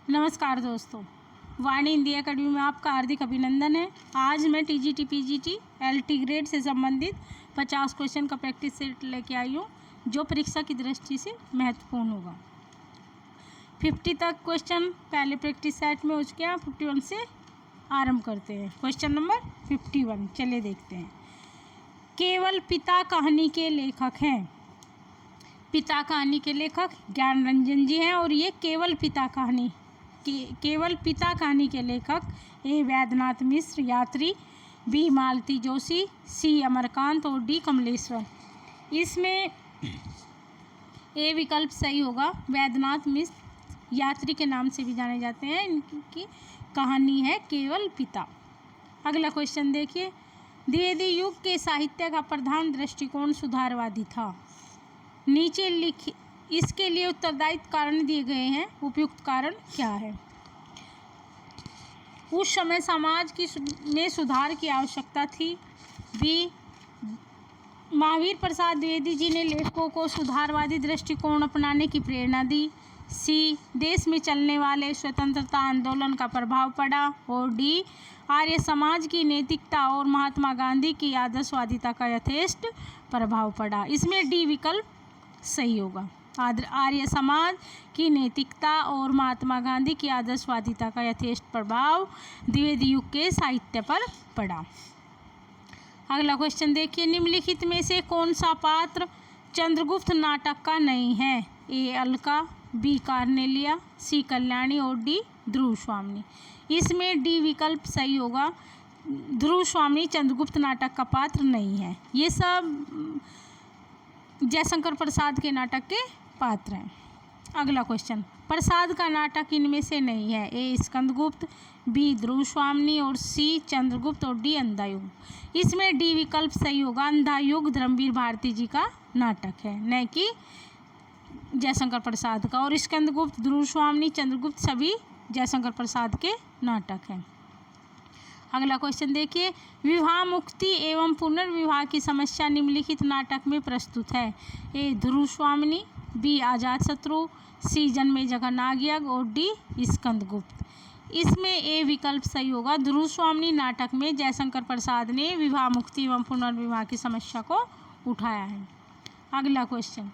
नमस्कार दोस्तों, वाणी हिंदी अकेडमी में आपका हार्दिक अभिनंदन है। आज मैं टीजीटी पीजीटी एलटी ग्रेड से संबंधित 50 क्वेश्चन का प्रैक्टिस सेट लेके आई हूँ, जो परीक्षा की दृष्टि से महत्वपूर्ण होगा। 50 तक क्वेश्चन पहले प्रैक्टिस सेट में हो चुके हैं। 51 से आरंभ करते हैं। क्वेश्चन नंबर 51 चलिए देखते हैं। केवल पिता कहानी के लेखक हैं। पिता कहानी के लेखक ज्ञान रंजन जी हैं और ये केवल पिता कहानी के लेखक ए वैद्यनाथ मिश्र, यात्री बी मालती जोशी, सी अमरकांत और डी कमलेश्वर। इसमें ए विकल्प सही होगा। वैद्यनाथ मिश्र यात्री के नाम से भी जाने जाते हैं। इनकी कहानी है केवल पिता। अगला क्वेश्चन देखिए। द्विवेदी युग के साहित्य का प्रधान दृष्टिकोण सुधारवादी था। नीचे लिखिए, इसके लिए उत्तरदायित्व कारण दिए गए हैं। उपयुक्त कारण क्या है? उस समय समाज में सुधार की आवश्यकता थी। बी महावीर प्रसाद द्विवेदी जी ने लेखकों को सुधारवादी दृष्टिकोण अपनाने की प्रेरणा दी। सी देश में चलने वाले स्वतंत्रता आंदोलन का प्रभाव पड़ा। और डी आर्य समाज की नैतिकता और महात्मा गांधी की आदर्शवादिता का यथेष्ट प्रभाव पड़ा। इसमें डी विकल्प सही होगा। आर्य समाज की नैतिकता और महात्मा गांधी की आदर्शवादिता का यथेष्ट प्रभाव द्विवेदी युग के साहित्य पर पड़ा। अगला क्वेश्चन देखिए। निम्नलिखित में से कौन सा पात्र चंद्रगुप्त नाटक का नहीं है? ए अलका, बी कार्नेलिया, सी कल्याणी और डी ध्रुव स्वामी। इसमें डी विकल्प सही होगा। ध्रुव स्वामी चंद्रगुप्त नाटक का पात्र नहीं है। ये सब जयशंकर प्रसाद के नाटक के पात्र हैं। अगला क्वेश्चन। प्रसाद का नाटक इनमें से नहीं है। ए स्कंदगुप्त, बी ध्रुव स्वामी और सी चंद्रगुप्त और डी अंधा युग। इसमें डी विकल्प सही होगा। अंधा युग धर्मवीर भारती जी का नाटक है, न कि जयशंकर प्रसाद का। और स्कंदगुप्त, ध्रुव स्वामी, चंद्रगुप्त सभी जयशंकर प्रसाद के नाटक हैं। अगला क्वेश्चन देखिए। विवाह मुक्ति एवं पुनर्विवाह की समस्या निम्नलिखित नाटक में प्रस्तुत है। ए ध्रुव स्वामी, बी अजातशत्रु, सी जन्मेजय नागयज्ञ और डी स्कंदगुप्त। इसमें ए विकल्प सही होगा। ध्रुव स्वामी नाटक में जयशंकर प्रसाद ने विवाह मुक्ति एवं पुनर्विवाह की समस्या को उठाया है। अगला क्वेश्चन।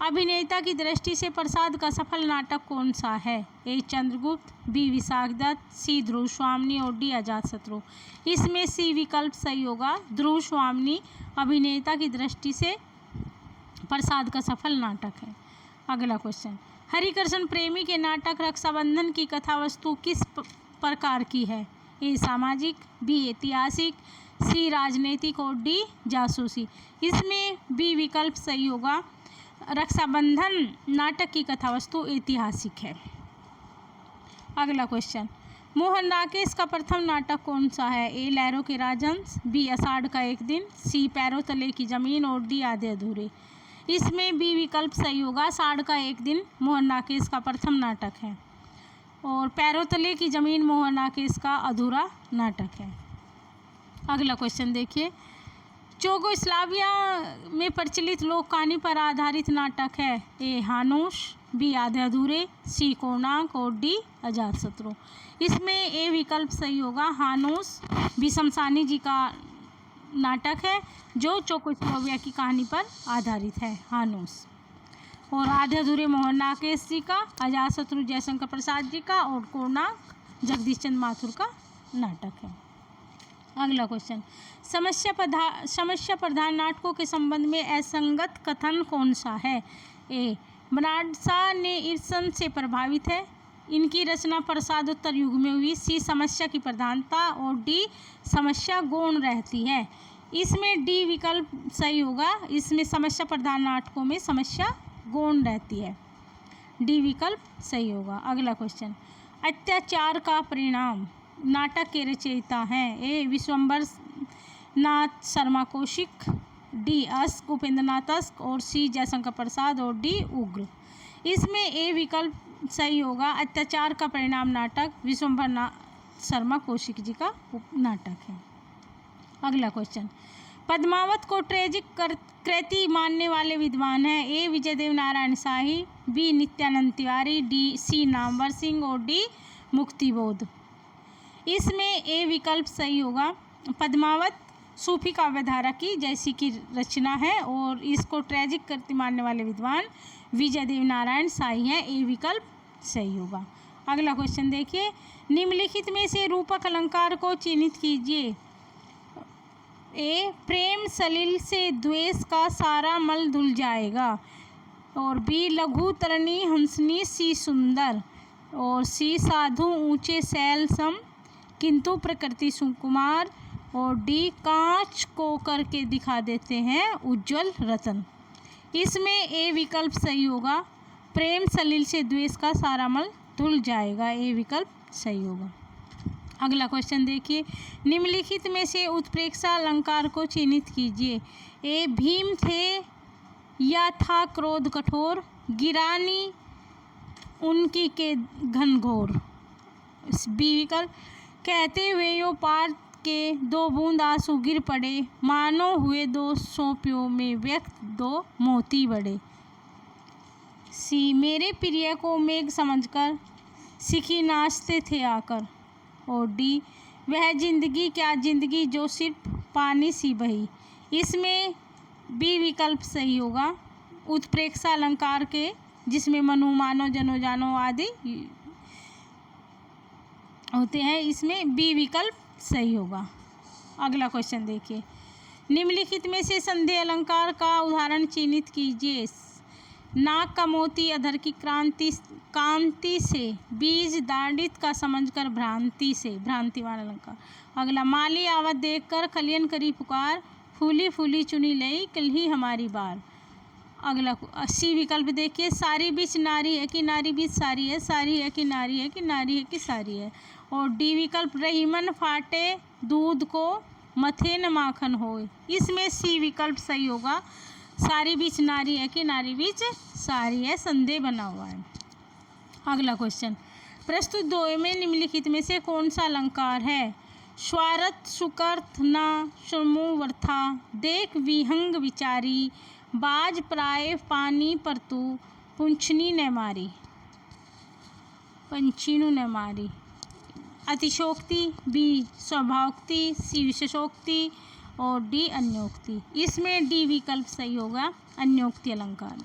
अभिनेता की दृष्टि से प्रसाद का सफल नाटक कौन सा है? ए चंद्रगुप्त, बी विशाखदत्त, सी ध्रुव स्वामी और डी अजातशत्रु। इसमें सी विकल्प सही होगा। ध्रुव स्वामी अभिनेता की दृष्टि से प्रसाद का सफल नाटक है। अगला क्वेश्चन। हरिकृष्ण प्रेमी के नाटक रक्षाबंधन की कथा वस्तु किस प्रकार की है? ए सामाजिक, बी ऐतिहासिक, सी राजनीतिक और डी जासूसी। इसमें बी विकल्प सही होगा। रक्षाबंधन नाटक की कथा वस्तु ऐतिहासिक है। अगला क्वेश्चन। मोहन राकेश का प्रथम नाटक कौन सा है? ए लहरों के राजहंस, बी आषाढ़ का एक दिन, सी पैरों तले की जमीन और डी आधे अधूरे। इसमें बी विकल्प सही होगा। आषाढ़ का एक दिन मोहन राकेश का प्रथम नाटक है और पैरों तले की जमीन मोहन राकेश का अधूरा नाटक है। अगला क्वेश्चन देखिए। चोगोस्लाविया में प्रचलित लोक कहानी पर आधारित नाटक है। ए हानुश, बी आधे अधूरे, सी कोणार्क और डी अजातशत्रु। इसमें ए विकल्प सही होगा। हानुश बी शमसानी जी का नाटक है, जो चोगोस्लाविया की कहानी पर आधारित है, हानुश। और आधे अधूरे मोहन राकेश जी का, अजातशत्रु जयशंकर प्रसाद जी का और कोणार्क जगदीश चंद्र माथुर का नाटक है। अगला क्वेश्चन। समस्या प्रधान नाटकों के संबंध में असंगत कथन कौन सा है? ए बर्नार्ड शॉ ने इब्सन से प्रभावित है। इनकी रचना प्रसादोत्तर युग में हुई। सी समस्या की प्रधानता और डी समस्या गौण रहती है। इसमें डी विकल्प सही होगा। इसमें समस्या प्रधान नाटकों में समस्या गौण रहती है। डी विकल्प सही होगा। अगला क्वेश्चन। अत्याचार का परिणाम नाटक के रचयिता हैं। ए विश्वम्भर नाथ शर्मा कौशिक, डी अश्क उपेंद्रनाथ अश्क और सी जयशंकर प्रसाद और डी उग्र। इसमें ए विकल्प सही होगा। अत्याचार का परिणाम नाटक विश्वम्भर नाथ शर्मा कौशिक जी का नाटक है। अगला क्वेश्चन। पद्मावत को ट्रेजिक कृति मानने वाले विद्वान हैं। A Vijaydev Narayan Shahi, B Nityanand Tiwari, D C Namvar Singh और डी मुक्तिबोध। इसमें ए विकल्प सही होगा। पद्मावत सूफी काव्यधारा की जैसी की रचना है और इसको ट्रेजिक कृति मानने वाले विद्वान विजयदेव नारायण शाही हैं। ए विकल्प सही होगा। अगला क्वेश्चन देखिए, निम्नलिखित में से रूपक अलंकार को चिन्हित कीजिए। ए प्रेम सलिल से द्वेष का सारा मल धुल जाएगा, और बी लघु तरणी हंसनी सी सुंदर, और सी साधु ऊंचे शैल सम किंतु प्रकृति सुकुमार, और डी कांच को करके दिखा देते हैं उज्जवल रतन। इसमें ए विकल्प सही होगा। प्रेम सलिल से द्वेष का सारा मल धुल जाएगा। ए विकल्प सही होगा। अगला क्वेश्चन देखिए, निम्नलिखित में से उत्प्रेक्षा अलंकार को चिन्हित कीजिए। ए भीम थे या था क्रोध कठोर, गिरानी उनकी के घनघोर। बी विकल्प, कहते हुए यो पार के दो बूंद आंसू गिर पड़े, मानो हुए दो सोपियों में व्यक्त दो मोती बड़े। सी मेरे प्रिय को मेघ समझकर सिखी नाचते थे आकर, और डी वह जिंदगी क्या जिंदगी जो सिर्फ पानी सी बही। इसमें बी विकल्प सही होगा। उत्प्रेक्षा अलंकार के जिसमें मनु मानो जनो जानो आदि होते हैं, इसमें बी विकल्प सही होगा। अगला क्वेश्चन देखिए, निम्नलिखित में से संधि अलंकार का उदाहरण चिन्हित कीजिए। नाक का मोती अधर की कांति से, बीज दांडित का समझकर भ्रांति से, भ्रांतिवान अलंकार। अगला, माली आवत देखकर कलियन करी पुकार, फूली फूली चुनी लई कल ही हमारी बार। अगला सी विकल्प देखिए, सारी बीच नारी है कि नारी बीच सारी है, सारी है कि नारी है कि नारी है कि सारी है। और डी विकल्प, रहीमन फाटे दूध को मथे न माखन होए। इसमें सी विकल्प सही होगा। सारी बीच नारी है कि नारी बीच सारी है, संदेह बना हुआ है। अगला क्वेश्चन, प्रस्तुत दोहे में निम्नलिखित में से कौन सा अलंकार है। स्वार्थ सुकर्थ न श्रमो वर्था, देख विहंग विचारी, बाज प्राय पानी पर तू, पुंछनी न मारी, पंछीनु न मारी। अतिशोक्ति, बी स्वभावोक्ति, सी विशेषोक्ति और डी अन्योक्ति। इसमें डी विकल्प सही होगा, अन्योक्ति अलंकार।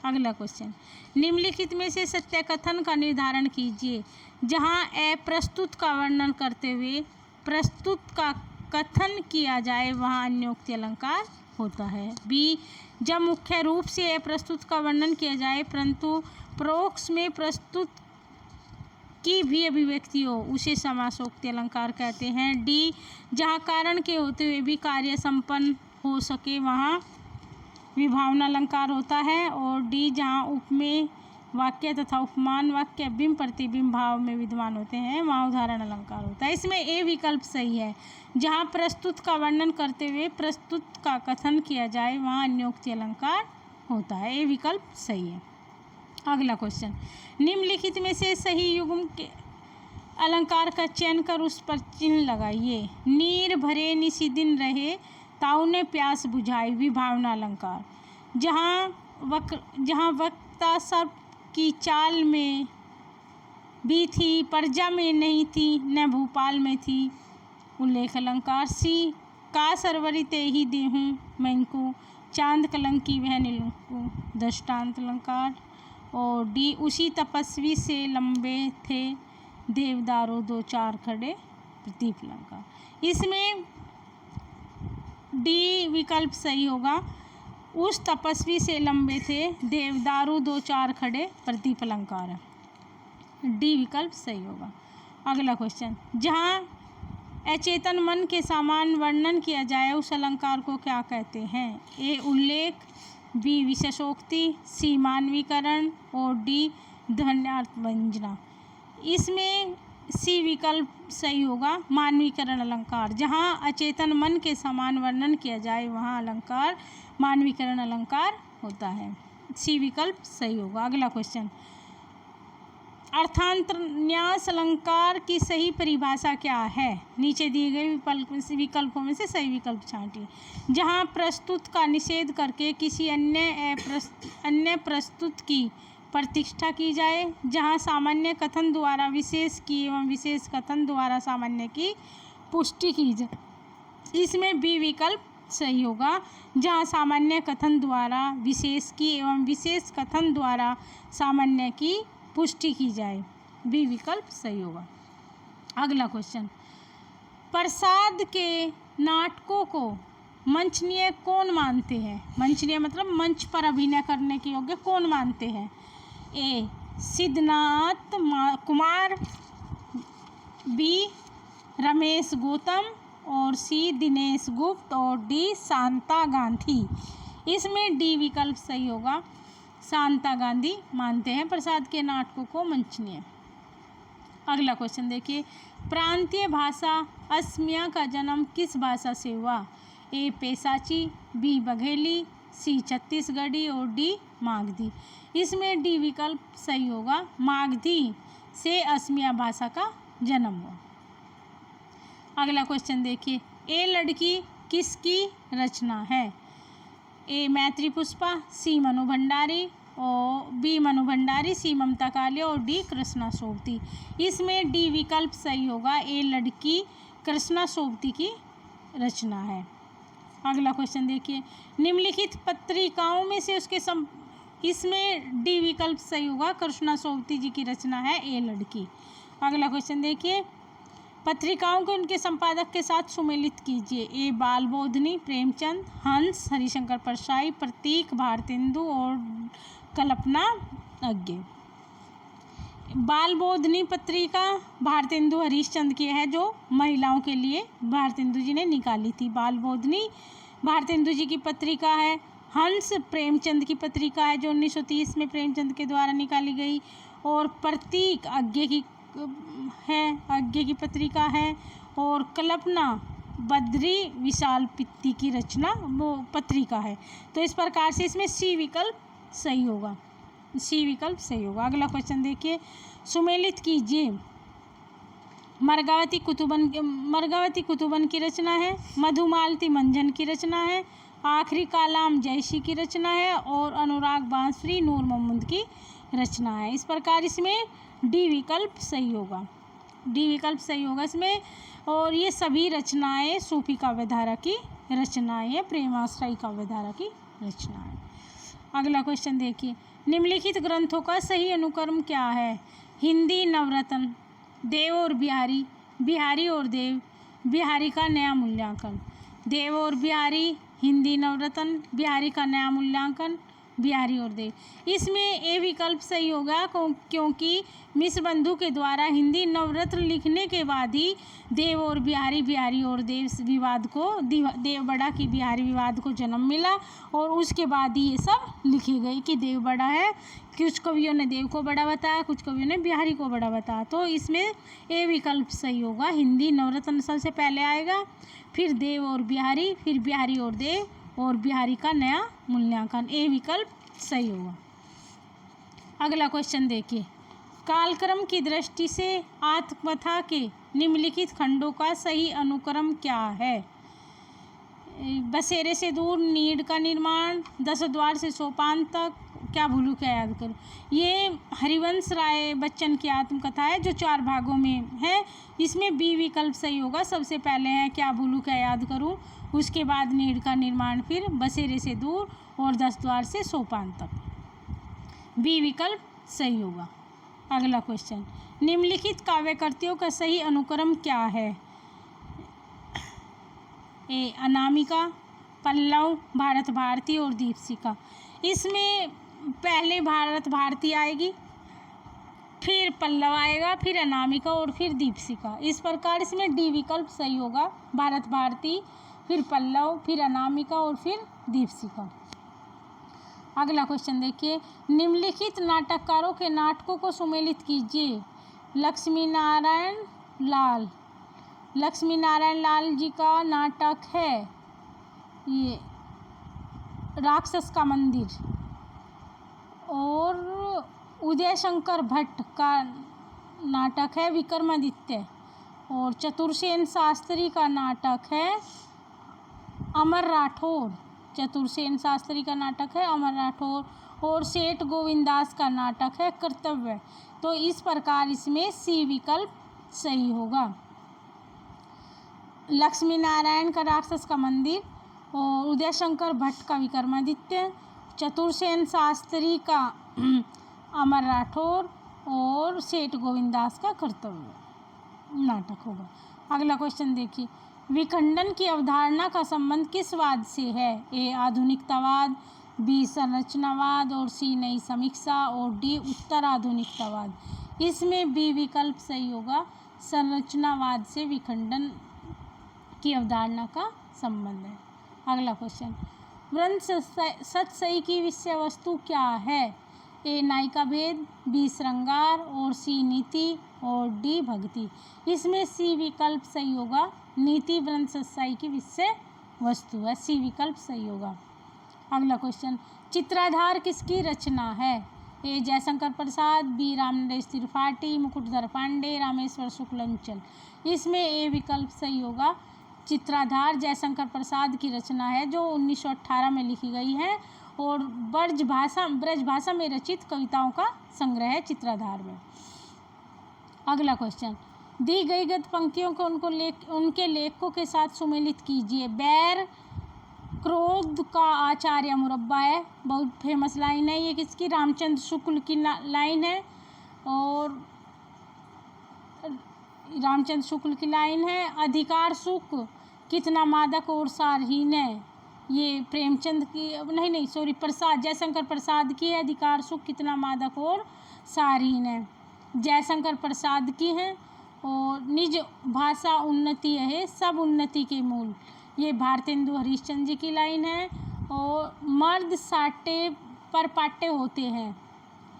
अगला क्वेश्चन, निम्नलिखित में से सत्य कथन का निर्धारण कीजिए। जहां अप्रस्तुत का वर्णन करते हुए प्रस्तुत का कथन किया जाए वहां अन्योक्ति अलंकार होता है। बी, जब मुख्य रूप से अप्रस्तुत का वर्णन किया जाए परंतु परोक्ष में प्रस्तुत की भी अभिव्यक्ति हो उसे समासोक्ति अलंकार कहते हैं। डी, जहाँ कारण के होते हुए भी कार्य संपन्न हो सके वहाँ विभावना अलंकार होता है। और डी, जहाँ उपमेय वाक्य तथा उपमान वाक्य बिंब प्रतिबिंब भाव में विद्यमान होते हैं वहाँ उदाहरण अलंकार होता है। इसमें ए विकल्प सही है। जहाँ प्रस्तुत का वर्णन करते हुए प्रस्तुत का कथन किया जाए वहाँ अन्योक्ति अलंकार होता है। ए विकल्प सही है। अगला क्वेश्चन, निम्नलिखित में से सही युग्म के अलंकार का चयन कर उस पर चिन्ह लगाइए। नीर भरे निसी दिन रहे, ताऊ ने प्यास बुझाई, विभावना अलंकार। जहाँ वक्ता सब की चाल में भी थी, प्रजा में नहीं थी, न भूपाल में थी, उल्लेख अलंकार। सी, का सरवरी ते ही देहूँ मैंको, चांद कलंकी वह नीलंकु, दृष्टांत अलंकार। और डी, उसी तपस्वी से लंबे थे देवदारू दो चार खड़े, प्रदीप अलंकार। इसमें डी विकल्प सही होगा। उस तपस्वी से लंबे थे देवदारू दो चार खड़े, प्रदीप अलंकार है। डी विकल्प सही होगा। अगला क्वेश्चन, जहाँ अचेतन मन के समान वर्णन किया जाए उस अलंकार को क्या कहते हैं। ए उल्लेख, बी विशेषोक्ति, सी मानवीकरण और डी ध्वन्यार्थ व्यंजना। इसमें सी विकल्प सही होगा, मानवीकरण अलंकार। जहाँ अचेतन मन के समान वर्णन किया जाए वहाँ अलंकार मानवीकरण अलंकार होता है। सी विकल्प सही होगा। अगला क्वेश्चन, अर्थांतरन्यास अलंकार की सही परिभाषा क्या है? नीचे दिए गए विकल्पों में से सही विकल्प छांटिए। जहाँ प्रस्तुत का निषेध करके किसी अन्य प्रस्तुत की प्रतिष्ठा की जाए, जहाँ सामान्य कथन द्वारा विशेष की एवं विशेष कथन द्वारा सामान्य की पुष्टि की जाए। इसमें बी विकल्प सही होगा। जहाँ सामान्य कथन द्वारा विशेष की एवं विशेष कथन द्वारा सामान्य की पुष्टि की जाए, बी विकल्प सही होगा। अगला क्वेश्चन, प्रसाद के नाटकों को मंचनीय कौन मानते हैं? मंचनीय मतलब मंच पर अभिनय करने के योग्य कौन मानते हैं? ए सिद्धनाथ कुमार, बी रमेश गौतम और सी दिनेश गुप्त और डी शांता गांधी। इसमें डी विकल्प सही होगा। शांता गांधी मानते हैं प्रसाद के नाटकों को मंचनीय। अगला क्वेश्चन देखिए, प्रांतीय भाषा असमिया का जन्म किस भाषा से हुआ? ए पैसाची, बी बघेली, सी छत्तीसगढ़ी और डी मागधी। इसमें डी विकल्प सही होगा। मागधी से असमिया भाषा का जन्म हुआ। अगला क्वेश्चन देखिए, ए लड़की किसकी रचना है? ए मैत्री पुष्पा, सी मनु भंडारी और बी मनु भंडारी, सी ममता कालिया और डी कृष्णा सोबती। इसमें डी विकल्प सही होगा। ए लड़की कृष्णा सोबती की रचना है। अगला क्वेश्चन देखिए, निम्नलिखित पत्रिकाओं में से इसमें डी विकल्प सही होगा। कृष्णा सोबती जी की रचना है ए लड़की। अगला क्वेश्चन देखिए, पत्रिकाओं को उनके संपादक के साथ सुमेलित कीजिए। ए बाल बोधनी, प्रेमचंद, हंस, हरिशंकर परसाई, प्रतीक, भारतेंदु और कल्पना अज्ञे। बाल बोधनी पत्रिका भारतेंदु हरिश्चंद्र की है, जो महिलाओं के लिए भारतेंदु जी ने निकाली थी। बाल बोधनी भारतेंदु जी की पत्रिका है। हंस प्रेमचंद की पत्रिका है, जो 1930 में प्रेमचंद के द्वारा निकाली गई। और प्रतीक अज्ञे की पत्रिका है। और कल्पना बद्री विशाल पित्ती की रचना वो पत्रिका है। तो इस प्रकार से इसमें सी विकल्प सही होगा। सी विकल्प सही होगा। अगला क्वेश्चन देखिए, सुमेलित कीजिए। मरगावती कुतुबन की रचना है, मधुमालती मंजन की रचना है, आखिरी कालाम जयसी की रचना है और अनुराग बांसुरी नूर मोहम्मद की रचना है। इस प्रकार इसमें डी विकल्प सही होगा। डी विकल्प सही होगा इसमें। और ये सभी रचनाएं सूफी काव्यधारा की रचनाएं हैं, प्रेमाश्रयी काव्यधारा की रचनाएं। अगला क्वेश्चन देखिए, निम्नलिखित ग्रंथों का सही अनुक्रम क्या है? हिंदी नवरत्न, देव और बिहारी, बिहारी और देव, बिहारी का नया मूल्यांकन। देव और बिहारी, हिंदी नवरत्न, बिहारी का नया मूल्यांकन, बिहारी और देव। इसमें ए विकल्प सही होगा, क्योंकि मिश्र बंधु के द्वारा हिंदी नवरत्न लिखने के बाद ही देव और बिहारी, बिहारी और देव विवाद को, देव बड़ा की बिहारी विवाद को जन्म मिला। और उसके बाद ही ये सब लिखे गए कि देव बड़ा है। कुछ कवियों ने देव को बड़ा बताया, कुछ कवियों ने बिहारी को बड़ा बताया। तो इसमें ए विकल्प सही होगा। हिंदी नवरत्न सबसे पहले आएगा, फिर देव और बिहारी, फिर बिहारी और देव और बिहारी का नया मूल्यांकन। ए विकल्प सही होगा। अगला क्वेश्चन देखिए, कालक्रम की दृष्टि से आत्मकथा के निम्नलिखित खंडों का सही अनुक्रम क्या है? बसेरे से दूर, नीड़ का निर्माण, 10 द्वार से सोपान तक, क्या भूलू क्या याद करूं। ये हरिवंश राय बच्चन की आत्मकथा है, जो 4 भागों में है। इसमें बी विकल्प सही होगा। सबसे पहले है क्या भूलू क्या याद करूं, उसके बाद नीड़ का निर्माण, फिर बसेरे से दूर और 10 द्वार से सोपान तक। बी विकल्प सही होगा। अगला क्वेश्चन, निम्नलिखित काव्यकृतियों का सही अनुक्रम क्या है? ए अनामिका, पल्लव, भारत भारती और दीपशिखा। इसमें पहले भारत भारती आएगी, फिर पल्लव आएगा, फिर अनामिका और फिर दीपशिखा। इस प्रकार इसमें डी विकल्प सही होगा। भारत भारती, फिर पल्लव, फिर अनामिका और फिर दीपशिखा। अगला क्वेश्चन देखिए, निम्नलिखित नाटककारों के नाटकों को सुमेलित कीजिए। लक्ष्मी नारायण लाल जी का नाटक है ये राक्षस का मंदिर, और उदय शंकर भट्ट का नाटक है विक्रमादित्य, और चतुर्सेन शास्त्री का नाटक है अमर राठौर। चतुर्सेन शास्त्री का नाटक है अमर राठौर, और सेठ गोविंदास का नाटक है कर्तव्य। तो इस प्रकार इसमें सी विकल्प सही होगा। लक्ष्मी नारायण का राक्षस का मंदिर, और उदय शंकर भट्ट का विक्रमादित्य, चतुर्सेन शास्त्री का अमर राठौर, और सेठ गोविंदास का कर्तव्य नाटक होगा। अगला क्वेश्चन देखिए, विखंडन की अवधारणा का संबंध किस वाद से है? ए आधुनिकतावाद, बी संरचनावाद, और सी नई समीक्षा, और डी उत्तर आधुनिकतावाद। इसमें बी विकल्प सही होगा। संरचनावाद से विखंडन की अवधारणा का संबंध है। अगला क्वेश्चन, वृंद सतसई की विषय वस्तु क्या है? ए नायिका भेद, बी श्रृंगार, और सी नीति, और डी भक्ति। इसमें सी विकल्प सही होगा। नीति वृंद सतसई की विषय वस्तु है, सी विकल्प सही होगा। अगला क्वेश्चन, चित्राधार किसकी रचना है? ए जयशंकर प्रसाद, बी रामनरेश त्रिपाठी, मुकुटधर पांडे, रामेश्वर शुक्लंचल। इसमें ए विकल्प सही होगा। चित्राधार जयशंकर प्रसाद की रचना है जो 1918 में लिखी गई है, और ब्रज भाषा में रचित कविताओं का संग्रह है चित्राधार में। अगला क्वेश्चन, दी गई गद्य पंक्तियों को उनके लेखकों के साथ सुमेलित कीजिए। बैर क्रोध का आचार्य मुरब्बा है, बहुत फेमस लाइन है ये। किसकी? रामचंद्र शुक्ल की लाइन है, और रामचंद्र शुक्ल की लाइन है। अधिकार सुख कितना मादक और सारहीन है, ये प्रेमचंद की प्रसाद, जयशंकर प्रसाद की है। अधिकार सुख कितना मादक और सारहीन है, जयशंकर प्रसाद की है। और निज भाषा उन्नति है सब उन्नति के मूल, ये भारतेंदु हरिश्चंद्र जी की लाइन है। और मर्द साटे पर पाटे होते हैं,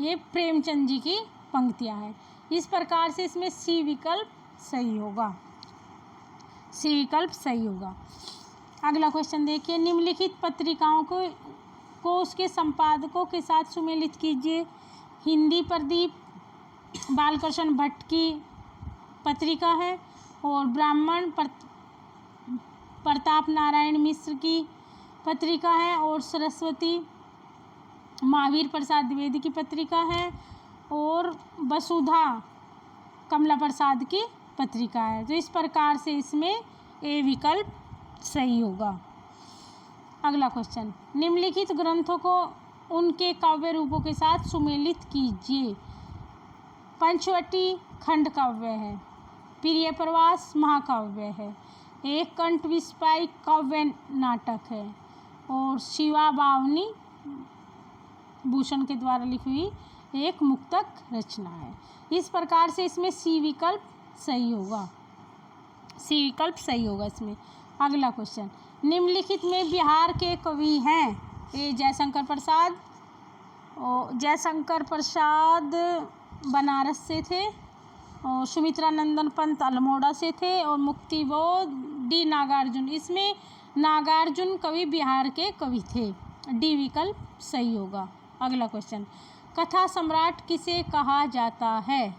ये प्रेमचंद जी की पंक्तियां हैं। इस प्रकार से इसमें सी विकल्प सही होगा, सी विकल्प सही होगा। अगला क्वेश्चन देखिए, निम्नलिखित पत्रिकाओं को उसके संपादकों के साथ सुमेलित कीजिए। हिंदी प्रदीप बालकृष्ण भट्ट की पत्रिका है, और ब्राह्मण प्रताप नारायण मिश्र की पत्रिका है, और सरस्वती महावीर प्रसाद द्विवेदी की पत्रिका है, और वसुधा कमला प्रसाद की पत्रिका है। तो इस प्रकार से इसमें ए विकल्प सही होगा। अगला क्वेश्चन, निम्नलिखित ग्रंथों को उनके काव्य रूपों के साथ सुमेलित कीजिए। पंचवटी खंड काव्य है, प्रिय प्रवास महाकाव्य है, एक कंठ विस्पाई काव्य नाटक है, और शिवा बावनी भूषण के द्वारा लिखी हुई एक मुक्तक रचना है। इस प्रकार से इसमें सी विकल्प सही होगा, सी विकल्प सही होगा इसमें। अगला क्वेश्चन, निम्नलिखित में बिहार के कवि हैं। ए जयशंकर प्रसाद, और जयशंकर प्रसाद बनारस से थे, और सुमित्रा नंदन पंत अल्मोड़ा से थे, और मुक्तिबोध डी नागार्जुन। इसमें नागार्जुन कवि बिहार के कवि थे, डी विकल्प सही होगा। अगला क्वेश्चन, कथा सम्राट किसे कहा जाता है?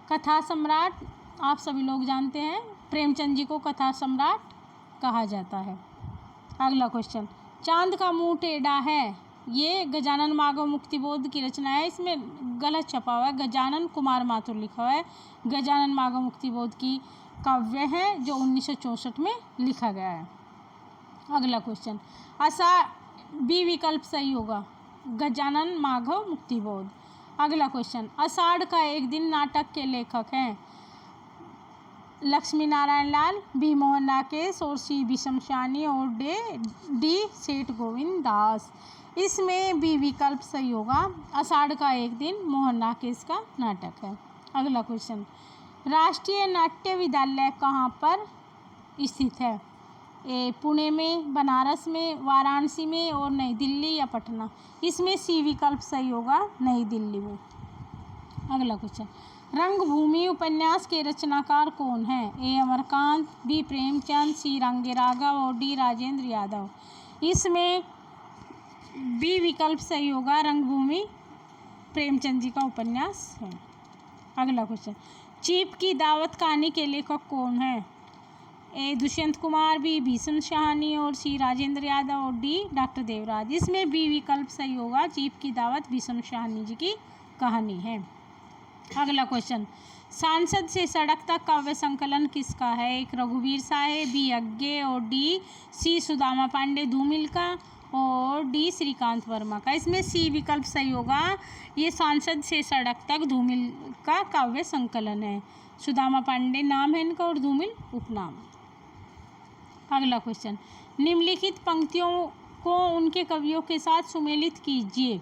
कथा सम्राट आप सभी लोग जानते हैं, प्रेमचंद जी को कथा सम्राट कहा जाता है। अगला क्वेश्चन, चांद का मुंह टेढ़ा है, ये गजानन माधव मुक्तिबोध की रचना है। इसमें गलत छपा हुआ है, गजानन कुमार माथुर लिखा हुआ है। गजानन माधव मुक्तिबोध की काव्य है जो 1964 में लिखा गया है। अगला क्वेश्चन, बी विकल्प सही होगा, गजानन माधव मुक्तिबोध। अगला क्वेश्चन, आषाढ़ का एक दिन नाटक के लेखक हैं। लक्ष्मी नारायण लाल, बी मोहन राकेश, और सी विषम सानी, और डी सेठ गोविंद दास। इसमें बी विकल्प सही होगा, आषाढ़ का एक दिन मोहन राकेश का नाटक है। अगला क्वेश्चन, राष्ट्रीय नाट्य विद्यालय कहाँ पर स्थित है? ए पुणे में, बनारस में, वाराणसी में, और नई दिल्ली या पटना। इसमें सी विकल्प सही होगा, नई दिल्ली में। अगला क्वेश्चन, रंगभूमि उपन्यास के रचनाकार कौन हैं? ए अमरकांत, बी प्रेमचंद, सी रंगे राघव, और डी राजेंद्र यादव। इसमें बी विकल्प सही होगा, रंगभूमि प्रेमचंद जी का उपन्यास है। अगला क्वेश्चन, चीप की दावत कहानी के लेखक कौन है? ए दुष्यंत कुमार, बी भीष्म शाहनी और सी राजेंद्र यादव और डी डॉक्टर देवराज। इसमें बी विकल्प सही होगा, चीप की दावत भीष्म शाहनी जी की कहानी है। अगला क्वेश्चन, सांसद से सड़क तक काव्य संकलन किसका है? एक रघुवीर साहे, बी अज्ञे और डी सी सुदामा पांडे धूमिल का और डी श्रीकांत वर्मा का। इसमें सी विकल्प सही होगा, ये सांसद से सड़क तक धूमिल का काव्य संकलन है। सुदामा पांडे नाम है इनका और धूमिल उपनाम। अगला क्वेश्चन, निम्नलिखित पंक्तियों को उनके कवियों के साथ सुमेलित कीजिए।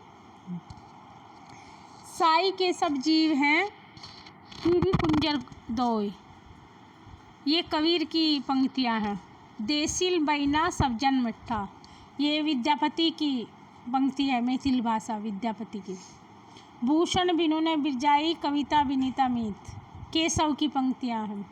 साई के सब जीव हैं कीरी कुंजर दोय, ये कबीर की पंक्तियां हैं। देसिल बैना सब जन मिठा, ये विद्यापति की पंक्ति है, मैथिल भाषा विद्यापति की। भूषण बिनु ने बिरजाई कविता विनीता मीत, केशव की पंक्तियां हैं।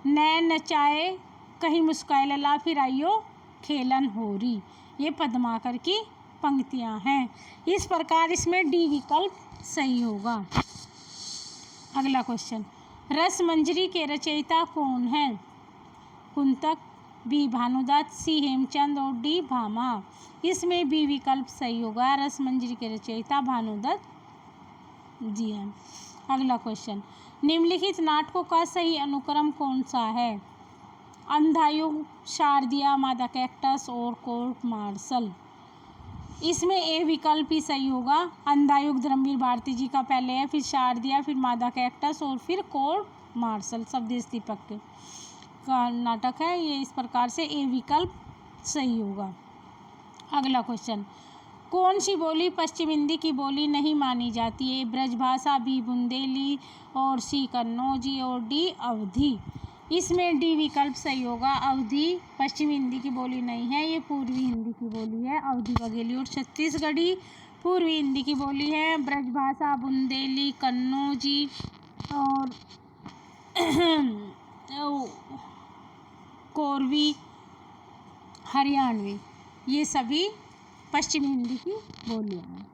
नैन नचाए कहीं मुस्काए लला फिर आइयो खेलन होरी, ये पद्माकर की पंक्तियां हैं। इस प्रकार इसमें डी विकल्प सही होगा। अगला क्वेश्चन, रस मंजरी के रचयिता कौन है? कुंतक, बी भानुदास, सी हेमचंद और डी भामा। इसमें बी विकल्प सही होगा, रस मंजरी के रचयिता भानुदास जी हैं। अगला क्वेश्चन, निम्नलिखित नाटकों का सही अनुक्रम कौन सा है? अंधायुग, शारदिया, मादा कैक्टस और कोर्ट मार्शल। इसमें ए विकल्प ही सही होगा, अंधायुग धर्मवीर भारती जी का पहले है, फिर शारदिया, फिर मादा कैक्टस और फिर कोर्ट मार्शल स्वदेश दीपक का नाटक है ये। इस प्रकार से ए विकल्प सही होगा। अगला क्वेश्चन, कौन सी बोली पश्चिम हिंदी की बोली नहीं मानी जाती है? ब्रजभाषा, बी बुंदेली और सी कन्नौजी और डी अवधी। इसमें डी विकल्प सही होगा, अवधी पश्चिम हिंदी की बोली नहीं है, ये पूर्वी हिंदी की बोली है। अवधी बघेली और छत्तीसगढ़ी पूर्वी हिंदी की बोली है। ब्रजभाषा, बुंदेली, कन्नौजी और कोरवी, हरियाणवी, ये सभी पश्चिमी हिंदी की बोलियाँ हैं।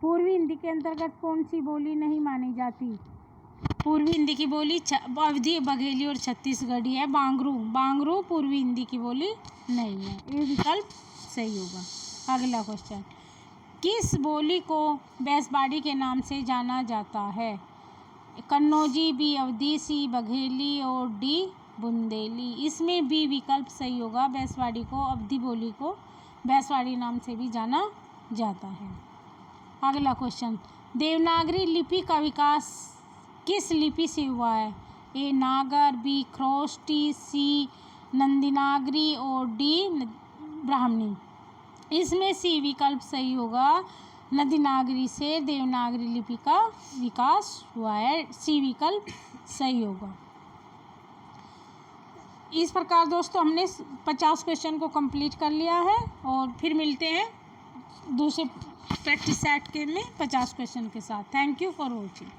पूर्वी हिंदी के अंतर्गत कौन सी बोली नहीं मानी जाती? पूर्वी हिंदी की बोली अवधी बघेली और छत्तीसगढ़ी है। बांगरू पूर्वी हिंदी की बोली नहीं है, ये विकल्प सही होगा। अगला क्वेश्चन, किस बोली को बैसबाड़ी के नाम से जाना जाता है? कन्नौजी, बी अवधी, सी बघेली और डी बुंदेली। इसमें बी विकल्प सही होगा, बैसवाड़ी को, अवधी बोली को बैसवाड़ी नाम से भी जाना जाता है। अगला क्वेश्चन, देवनागरी लिपि का विकास किस लिपि से हुआ है? ए नागर, बी ख्रोष्टी, सी नंदीनागरी और डी ब्राह्मणी। इसमें सी विकल्प सही होगा, नंदीनागरी से देवनागरी लिपि का विकास हुआ है, सी विकल्प सही होगा। इस प्रकार दोस्तों हमने 50 क्वेश्चन को कंप्लीट कर लिया है और फिर मिलते हैं दूसरे प्रैक्टिस सेट के में 50 क्वेश्चन के साथ। Thank you for watching.